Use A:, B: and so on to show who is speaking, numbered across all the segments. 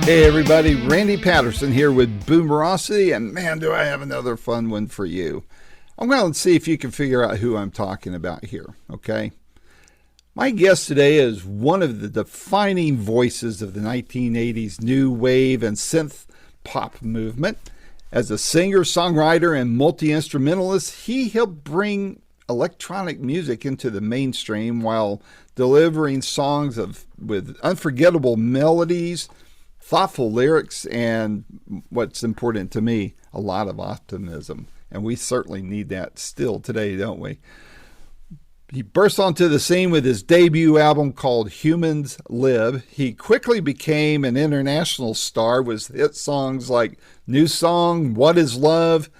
A: Hey everybody, Randy Patterson here with Boomerocity, and man, do I have another fun one for you. I'm going to see if you can figure out who I'm talking about here, okay? My guest today is one of the defining voices of the 1980s new wave and synth-pop movement. As a singer, songwriter, and multi-instrumentalist, he helped bring electronic music into the mainstream while delivering songs with unforgettable melodies, thoughtful lyrics, and what's important to me, a lot of optimism. And we certainly need that still today, don't we? He burst onto the scene with his debut album called Humans Live. He quickly became an international star with hit songs like New Song, What Is Love,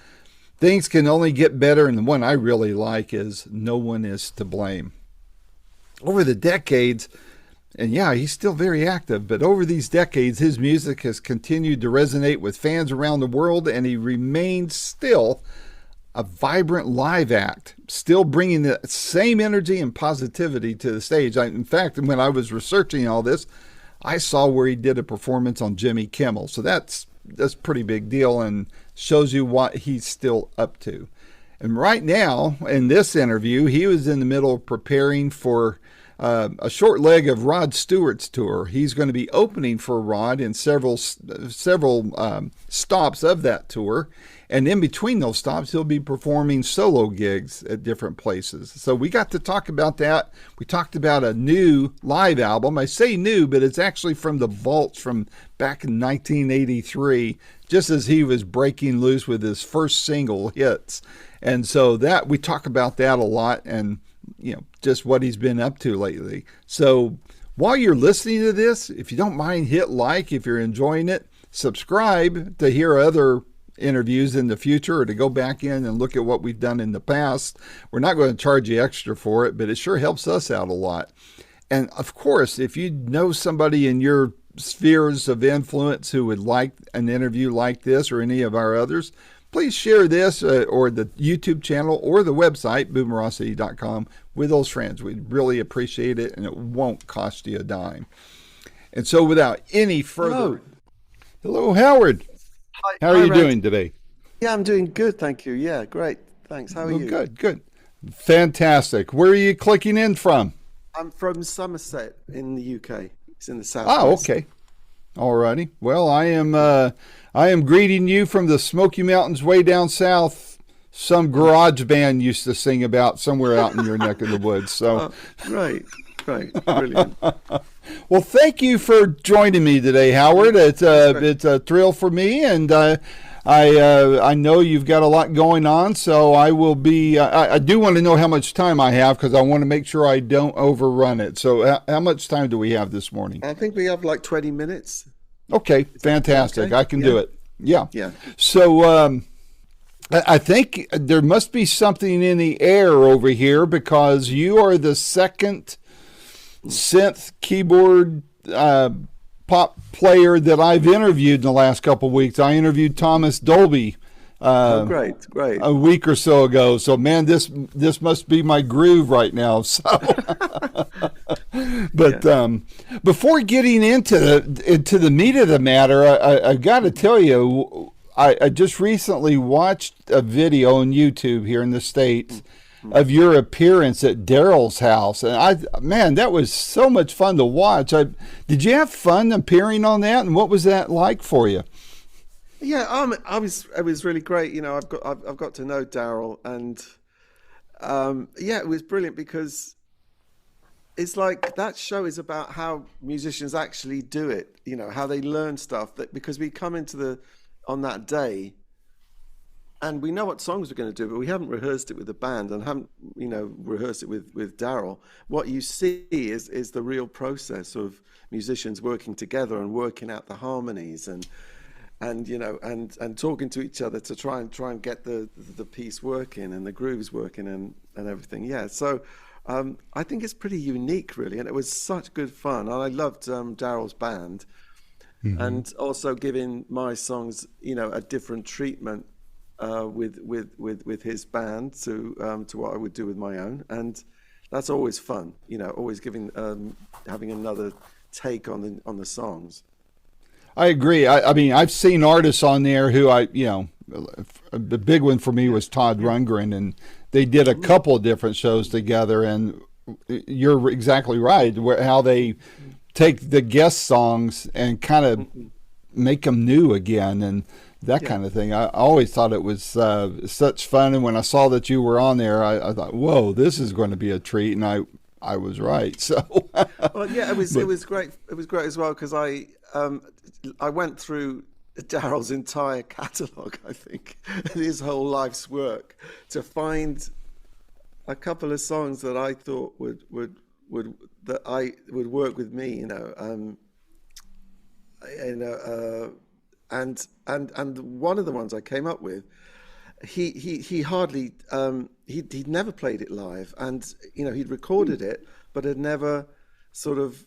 A: Things Can Only Get Better, and the one I really like is No One Is to Blame. Over the decades, and yeah, he's still very active, but over these decades, his music has continued to resonate with fans around the world, and he remains still a vibrant live act, still bringing the same energy and positivity to the stage. In fact, when I was researching all this, I saw where he did a performance on Jimmy Kimmel. So that's a pretty big deal and shows you what he's still up to. And right now, in this interview, he was in the middle of preparing for a short leg of Rod Stewart's tour. He's going to be opening for Rod in several stops of that tour. And in between those stops, he'll be performing solo gigs at different places. So we got to talk about that. We talked about a new live album. I say new, but it's actually from the vaults from back in 1983, just as he was breaking loose with his first single hits. And so that we talk about that a lot, and just what he's been up to lately. So while you're listening to this, if you don't mind, hit like if you're enjoying it. Subscribe to hear other interviews in the future, or to go back in and look at what we've done in the past. We're not going to charge you extra for it, but it sure helps us out a lot. And of course, if you know somebody in your spheres of influence who would like an interview like this or any of our others, please share this or the YouTube channel or the website, boomerocity.com, with those friends. We'd really appreciate it, and it won't cost you a dime. And so without any further... Hello Howard.
B: Hi,
A: How are you doing today?
B: Yeah, I'm doing good, thank you. Yeah, great. Thanks. How are you?
A: Good. Fantastic. Where are you clicking in from?
B: I'm from Somerset in the UK. It's in the south.
A: Oh, okay. All righty. Well, I am greeting you from the Smoky Mountains way down south. Some garage band used to sing about somewhere out in your neck of the woods. So,
B: Great, brilliant.
A: Well, thank you for joining me today, Howard. It's a thrill for me, and I know you've got a lot going on. So I will be. I do want to know how much time I have, because I want to make sure I don't overrun it. So how much time do we have this morning?
B: I think we have like 20 minutes.
A: Okay, fantastic.
B: Okay?
A: I can do it. Yeah.
B: Yeah.
A: So I think there must be something in the air over here, because you are the second synth keyboard pop player that I've interviewed in the last couple of weeks. I interviewed Thomas Dolby
B: Great.
A: a week or so ago. So man, this must be my groove right now. So but before getting into the meat of the matter, I got to tell you, I just recently watched a video on YouTube here in the States of your appearance at Daryl's house, and that was so much fun to watch. Did you have fun appearing on that, and what was that like for you?
B: Yeah, it was really great. I've got to know Daryl, and it was brilliant, because it's like that show is about how musicians actually do it. How they learn stuff, because we come into on that day, and we know what songs we're going to do, but we haven't rehearsed it with the band, and haven't rehearsed it with Daryl. What you see is the real process of musicians working together and working out the harmonies and talking to each other to try and get the piece working and the grooves working and everything. Yeah, so I think it's pretty unique, really, and it was such good fun. And I loved Daryl's band, and also giving my songs a different treatment with his band to what I would do with my own, and that's always fun. Always having another take on the songs.
A: I agree. I mean, I've seen artists on there who the big one for me was Todd Rundgren, and they did a couple of different shows together. And you're exactly right, how they take the guest songs and kind of make them new again and that kind of thing. I always thought it was such fun. And when I saw that you were on there, I thought, whoa, this is going to be a treat. And I was right. So,
B: well, yeah, it was great. It was great as well because I went through Daryl's entire catalogue, I think, his whole life's work, to find a couple of songs that I thought would work with me, and one of the ones I came up with, he hardly he'd never played it live, and he'd recorded it but had never sort of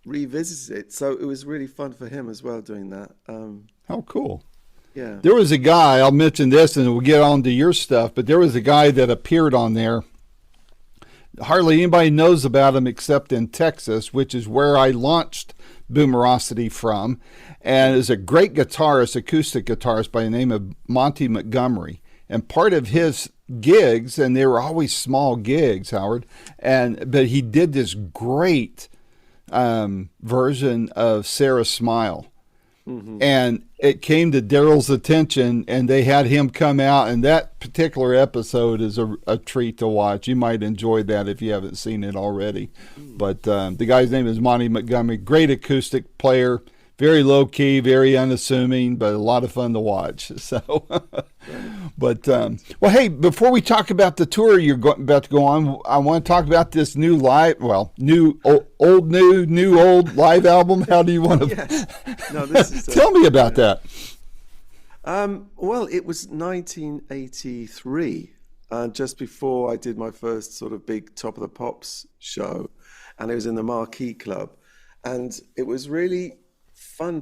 B: revisited it, so it was really fun for him as well doing that.
A: How cool.
B: Yeah,
A: there was a guy, I'll mention this and we'll get on to your stuff, but there was a guy that appeared on there. Hardly anybody knows about him except in Texas, which is where I launched Boomerocity from, and is a great guitarist, acoustic guitarist by the name of Monty Montgomery. And part of his gigs, and they were always small gigs, Howard, but he did this great version of Sarah's Smile. Mm-hmm. And it came to Daryl's attention, and they had him come out, and that particular episode is a treat to watch. You might enjoy that if you haven't seen it already. But the guy's name is Monty Montgomery, great acoustic player, very low-key, very unassuming, but a lot of fun to watch. So, but, well, hey, before we talk about the tour you're about to go on, I want to talk about this new old live album. How do you want to tell me about that?
B: Well, it was 1983, just before I did my first sort of big Top of the Pops show, and it was in the Marquee Club, and it was really fun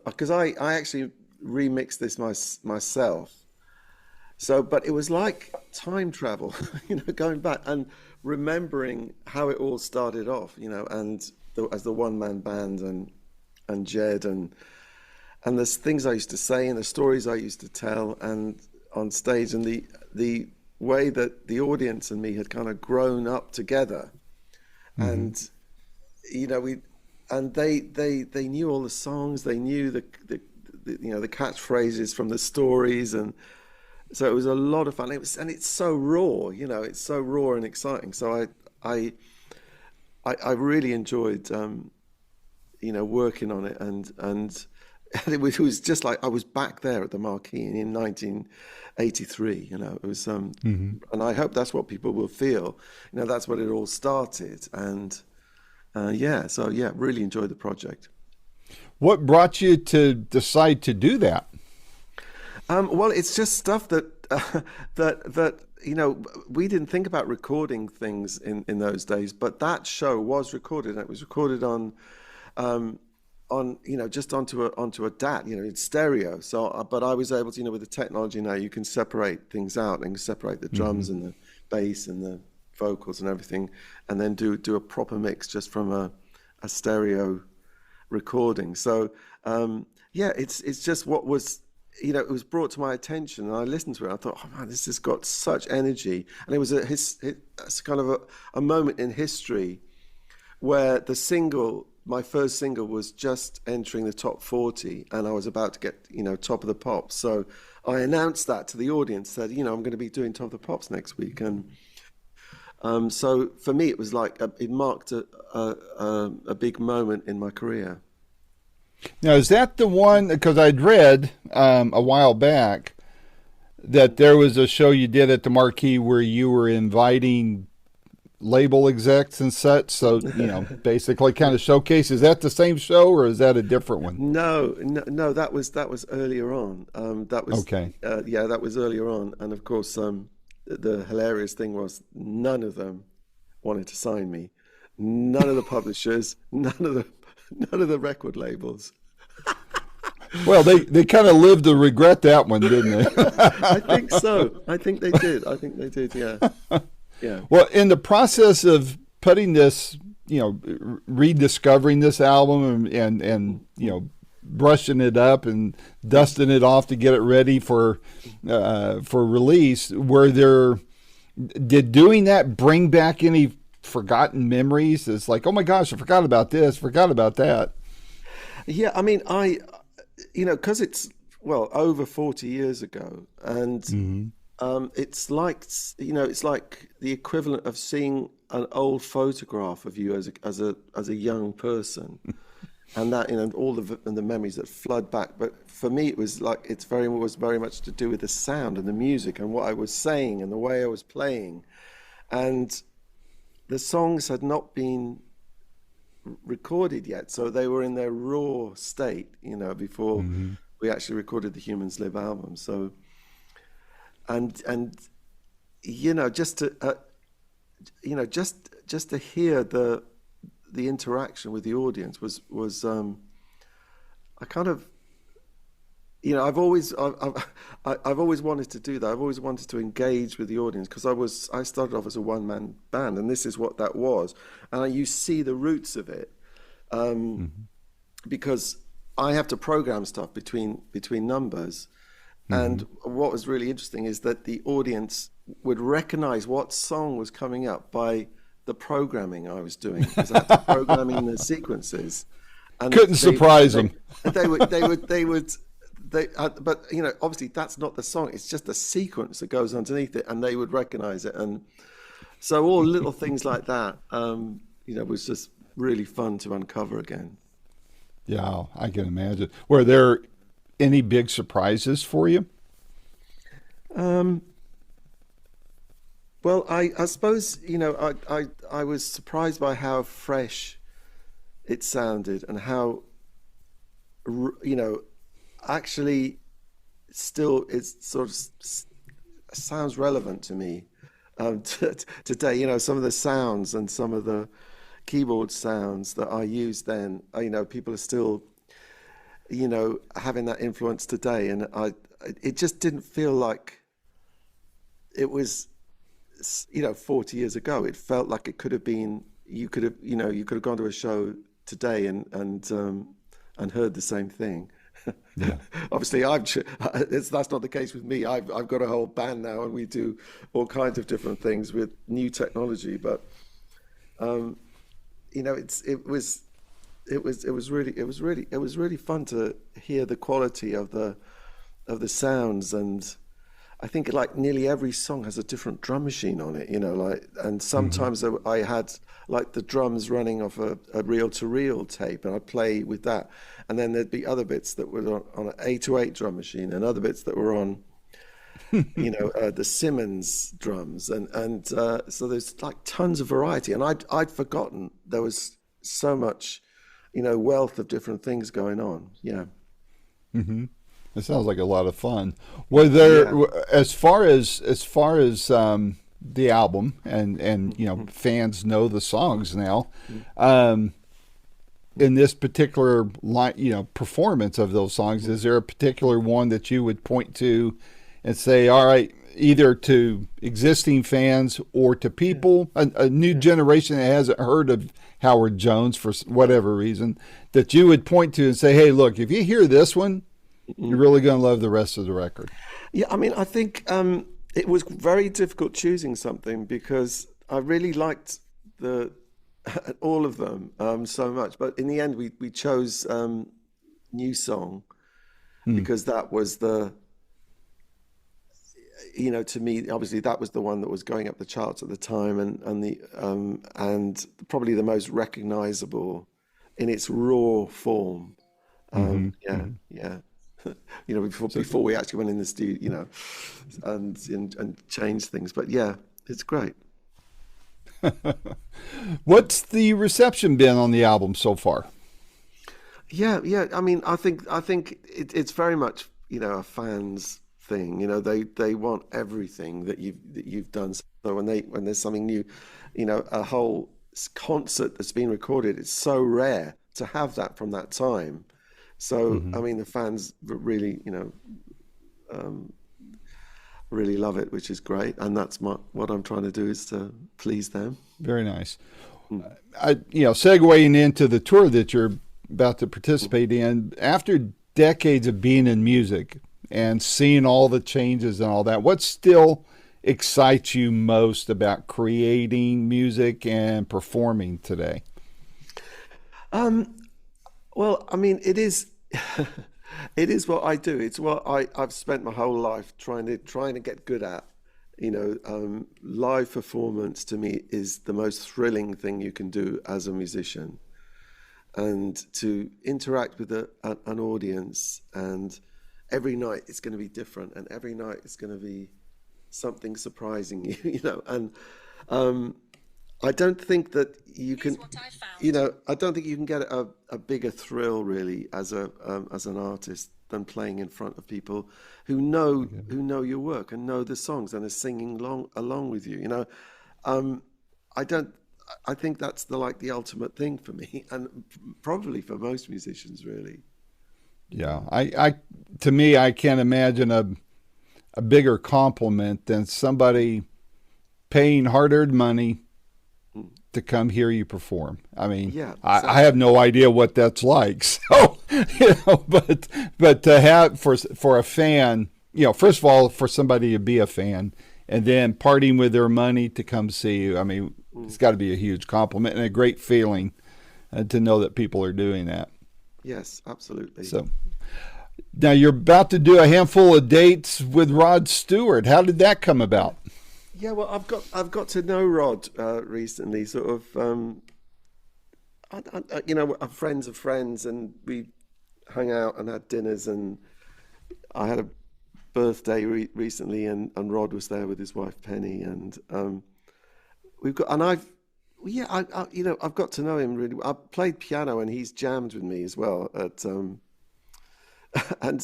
B: because I actually remixed this myself. So, but it was like time travel, going back and remembering how it all started off, and as the one-man band and Jed and the things I used to say and the stories I used to tell and on stage, and the way that the audience and me had kind of grown up together. Mm-hmm. And they knew all the songs, they knew the catchphrases from the stories, and so it was a lot of fun. It's so raw, it's so raw and exciting. So I really enjoyed working on it, and it was just like I was back there at the Marquee in 1983. It was and I hope that's what people will feel. That's what it all started, and really enjoyed the project.
A: What brought you to decide to do that?
B: Well, it's just stuff that we didn't think about recording things in those days, but that show was recorded, and it was recorded on just onto a DAT, in stereo. So, but I was able to, with the technology now, you can separate things out and separate the drums and the bass and the vocals and everything, and then do a proper mix just from a stereo recording. So it's just what was, it was brought to my attention, and I listened to it. I thought, oh man, this has got such energy, and it was it's kind of a moment in history where my first single was just entering the top 40, and I was about to get Top of the Pops. So I announced that to the audience, said I'm going to be doing Top of the Pops next week, and so for me, it was like it marked a big moment in my career.
A: Now, is that the one? Because I'd read a while back that there was a show you did at the Marquee where you were inviting label execs and such. So basically, kind of showcase. Is that the same show, or is that a different one?
B: No. That was earlier on. That was
A: okay.
B: That was earlier on, and of course, the hilarious thing was none of them wanted to sign me. None of the publishers, none of the record labels.
A: Well, they kind of lived to regret that one, didn't they?
B: I think so. I think they did. Yeah. Yeah.
A: Well, in the process of putting this, rediscovering this album and brushing it up and dusting it off to get it ready for release. Did doing that bring back any forgotten memories? It's like, oh my gosh, I forgot about this, forgot about that.
B: Yeah, I mean, because it's, well, over 40 years ago, and it's like, it's like the equivalent of seeing an old photograph of you as a young person, and that, all the memories that flood back. But for me, it was like was very much to do with the sound and the music and what I was saying and the way I was playing, and the songs had not been recorded yet, so they were in their raw state, before we actually recorded the Humans Live album. So, and just to just to hear the interaction with the audience was I kind of, I've always wanted to do that. I've always wanted to engage with the audience, because I started off as a one-man band, and this is what that was, and you see the roots of it, because I have to program stuff between numbers, and what was really interesting is that the audience would recognize what song was coming up by the programming I was doing, because I had to programming the sequences. And
A: couldn't surprise them.
B: They would. But obviously that's not the song. It's just a sequence that goes underneath it, and they would recognize it. And so all little things like that, was just really fun to uncover again.
A: Yeah, I can imagine. Were there any big surprises for you?
B: Well, I suppose, I was surprised by how fresh it sounded, and how, actually still it sort of sounds relevant to me today. Some of the sounds and some of the keyboard sounds that I used then, people are still, having that influence today, and it just didn't feel like it was, 40 years ago. It felt like it could have been, you could have gone to a show today and heard the same thing. Yeah. Obviously, that's not the case with me. I've got a whole band now, and we do all kinds of different things with new technology. But it was really fun to hear the quality of the sounds. And I think like nearly every song has a different drum machine on it, and sometimes I had like the drums running off a reel-to-reel tape, and I'd play with that. And then there'd be other bits that were on an 808 drum machine, and other bits that were on, the Simmons drums. And so there's like tons of variety. And I'd forgotten there was so much, wealth of different things going on. Yeah.
A: Mm-hmm. It sounds like a lot of fun. Were there, as far as the album, and fans know the songs now, in this particular performance of those songs, is there a particular one that you would point to and say, all right, either to existing fans or to people, a new generation that hasn't heard of Howard Jones for whatever reason, that you would point to and say, hey, look, if you hear this one, you're really going to love the rest of the record?
B: Yeah, I mean, I think it was very difficult choosing something, because I really liked all of them so much. But in the end, we chose New Song, because that was to me, obviously, that was the one that was going up the charts at the time, and probably the most recognizable in its raw form. Yeah. Before we actually went in the studio, and changed things. But yeah, it's great.
A: What's the reception been on the album so far?
B: Yeah. I mean, I think it's very much a fan's thing. They want everything that you've done. So when there's something new, a whole concert that's been recorded, it's so rare to have that from that time. So, I mean, the fans really, really love it, which is great. And that's what I'm trying to do, is to please them.
A: Very nice. Segueing into the tour that you're about to participate in. After decades of being in music and seeing all the changes and all that, what still excites you most about creating music and performing today?
B: Um, well, I mean, it is it is what I do. It's what I've spent my whole life trying to get good at. Live performance to me is the most thrilling thing you can do as a musician, and to interact with an audience, and every night it's going to be different, and every night it's going to be something surprising you, and um, I don't think that you can, I don't think you can get a bigger thrill really as an artist than playing in front of people who know your work and know the songs and are singing along with you. Um, I don't. I think that's the ultimate thing for me, and probably for most musicians, really.
A: Yeah, to me, I can't imagine a bigger compliment than somebody paying hard-earned money
B: Mm.
A: to come hear you perform. I mean,
B: Yeah,
A: I have
B: exactly.
A: no idea what that's like. So, but to have for a fan, first of all, for somebody to be a fan, and then parting with their money to come see you. I mean, it's
B: Mm.
A: got to be a huge compliment and a great feeling to know that people are doing that.
B: Yes, absolutely.
A: So now you're about to do a handful of dates with Rod Stewart. How did that come about?
B: Yeah, well, I've got to know Rod recently, sort of. We're friends of friends, and we hung out and had dinners, and I had a birthday recently, and Rod was there with his wife Penny, and we've got, and I've, yeah, I've got to know him really well. I've played piano, and he's jammed with me as well at, and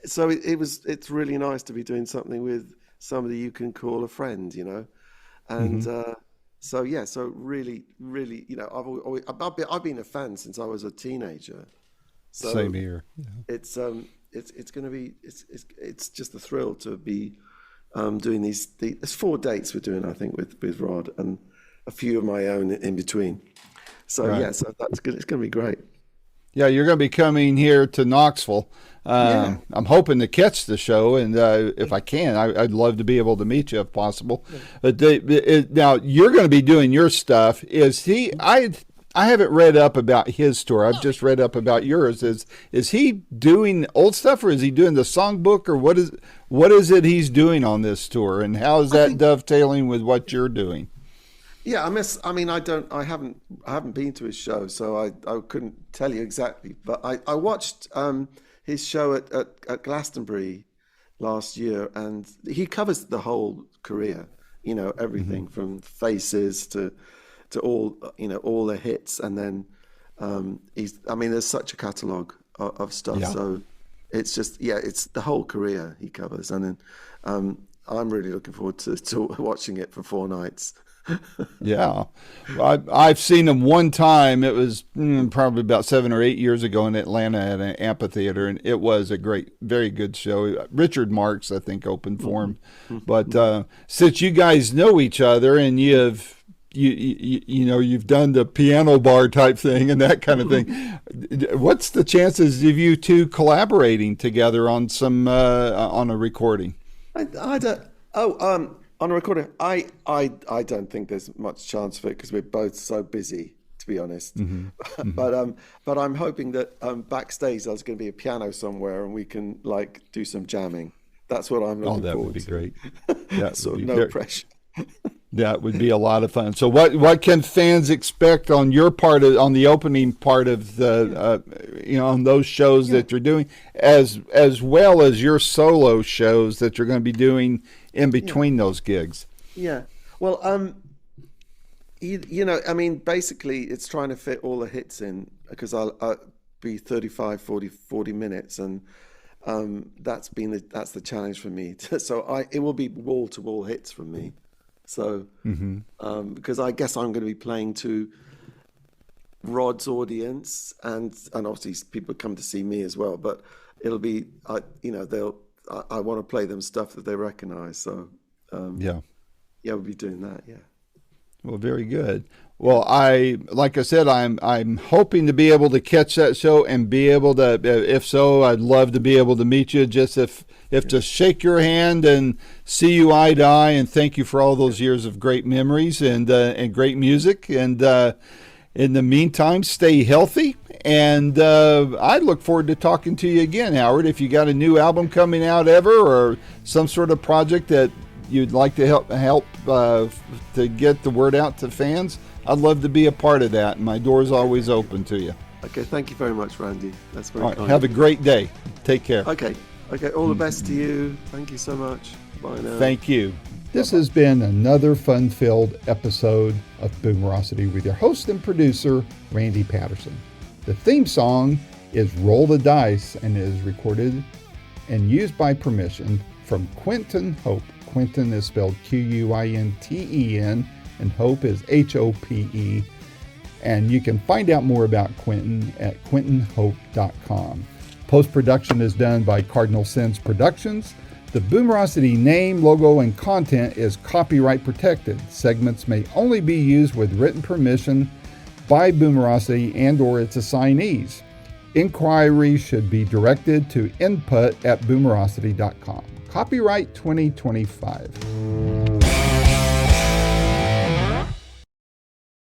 B: so it's really nice to be doing something with somebody you can call a friend. And
A: Hmm.
B: so yeah, so really, really, I've been a fan since I was a teenager.
A: Same
B: So
A: here.
B: it's going to be it's just a thrill to be doing there's 4 dates we're doing, I think, with Rod, and a few of my own in between. So
A: Right.
B: yeah, so that's good. It's going to be great.
A: Yeah, you're going to be coming here to Knoxville.
B: Yeah.
A: I'm hoping to catch the show, and if I can, I'd love to be able to meet you if possible. But now you're going to be doing your stuff. Is he? I haven't read up about his tour. I've just read up about yours. Is he doing old stuff, or is he doing the songbook, or what is it he's doing on this tour, and how is
B: I
A: that
B: think
A: dovetailing with what you're doing?
B: Yeah, I mean, I haven't been to his show, so I couldn't tell you exactly. But I watched his show at Glastonbury last year, and he covers the whole career.
A: Hmm.
B: Everything from Faces to all the hits, and then I mean, there's such a catalogue of stuff.
A: Yeah.
B: So it's just, yeah, it's the whole career he covers, and then I'm really looking forward to watching it for 4 nights.
A: Yeah, I've seen him one time. It was probably about 7 or 8 years ago in Atlanta at an amphitheater, and it was a great, very good show. Richard Marks, I think, opened for
B: Mhm.
A: him. But
B: Mhm.
A: since you guys know each other and you've done the piano bar type thing and that kind of thing, what's the chances of you two collaborating together on on a recording?
B: I don't. Oh, on a recording, I don't think there's much chance of it because we're both so busy, to be honest.
A: Hmm. Hmm.
B: But I'm hoping that backstage there's going to be a piano somewhere and we can like do some jamming. That's what I'm
A: Oh,
B: looking
A: that would
B: forward
A: be
B: to.
A: great. That would
B: Sort of
A: be
B: no
A: very.
B: pressure.
A: That would be a lot of fun. So, what can fans expect on your part on the opening part of the
B: Yeah,
A: on those shows
B: yeah,
A: that you're doing, as well as your solo shows that you're going to be doing in
B: yeah,
A: between those gigs?
B: yeah. Well, I mean, basically, it's trying to fit all the hits in because I'll be 35, 40 minutes, and that's the challenge for me. So it will be wall to wall hits from me. So
A: Hmm.
B: because I guess I'm going to be playing to Rod's audience, and obviously people come to see me as well, but it'll be I want to play them stuff that they recognize. So um,
A: Yeah.
B: yeah, we'll be doing that. Yeah.
A: Well, very good. Well, like I said, I'm hoping to be able to catch that show and be able to. If so, I'd love to be able to meet you. Just if to shake your hand and see you eye to eye, and thank you for all those years of great memories and great music. And in the meantime, stay healthy. And I look forward to talking to you again, Howard. If you got a new album coming out ever, or some sort of project that you'd like to help to get the word out to fans, I'd love to be a part of that. My door's always open to you.
B: Okay, thank you very much, Randy. That's very
A: all right,
B: kind.
A: have a great day. Take care.
B: Okay, all the best to you. Thank you so much. Bye now.
A: Thank you. This has been another fun-filled episode of Boomerocity with your host and producer, Randy Patterson. The theme song is Roll the Dice and is recorded and used by permission from Quinton Hope. Quinton is spelled Quinten, and Hope is Hope. And you can find out more about Quinton at quintonhope.com. Post-production is done by Cardinal Sins Productions. The Boomerocity name, logo, and content is copyright protected. Segments may only be used with written permission by Boomerocity and or its assignees. Inquiries should be directed to input@boomerocity.com. Copyright 2025.